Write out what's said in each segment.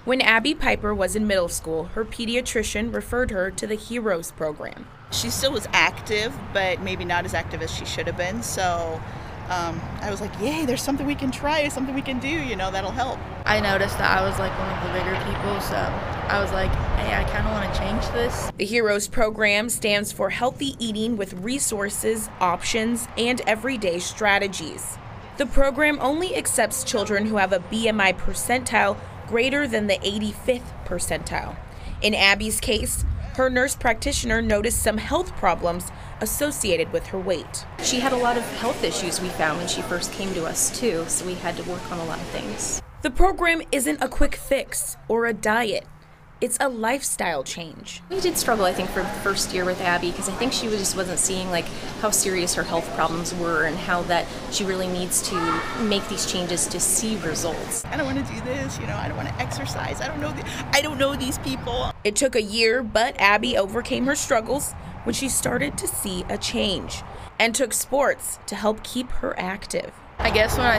When Abby Piper was in middle school, her pediatrician referred her to the Heroes program. She still was active, but maybe not as active as she should have been. So I was like, yay, there's something we can try, something we can do, that'll help. I noticed that I was like one of the bigger people, so I was like, hey, I kind of want to change this. The Heroes program stands for Healthy Eating with Resources, Options, and Everyday Strategies. The program only accepts children who have a BMI percentile greater than the 85th percentile. In Abby's case, her nurse practitioner noticed some health problems associated with her weight. She had a lot of health issues, we found, when she first came to us too, so we had to work on a lot of things. The program isn't a quick fix or a diet. It's a lifestyle change. We did struggle, I think, for the first year with Abby because I think she just wasn't seeing how serious her health problems were and how that she really needs to make these changes to see results. I don't want to do this, I don't want to exercise. I don't know these people. It took a year, but Abby overcame her struggles when she started to see a change and took sports to help keep her active. I guess when I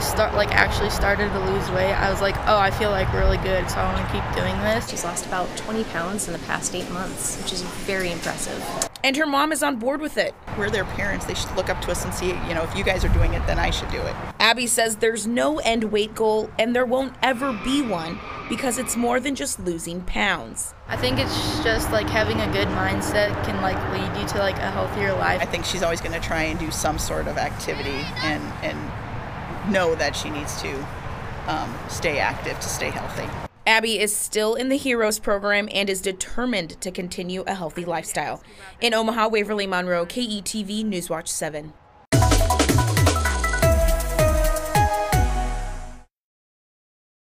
actually started to lose weight, I was like, oh, I feel really good, so I want to keep doing this. She's lost about 20 pounds in the past 8 months, which is very impressive. And her mom is on board with it. We're their parents. They should look up to us and see, if you guys are doing it, then I should do it. Abby says there's no end weight goal, and there won't ever be one because it's more than just losing pounds. I think it's just having a good mindset can lead you to a healthier life. I think she's always going to try and do some sort of activity and know that she needs to stay active to stay healthy. Abby is still in the Heroes program and is determined to continue a healthy lifestyle. In Omaha, Waverly Monroe, KETV Newswatch 7.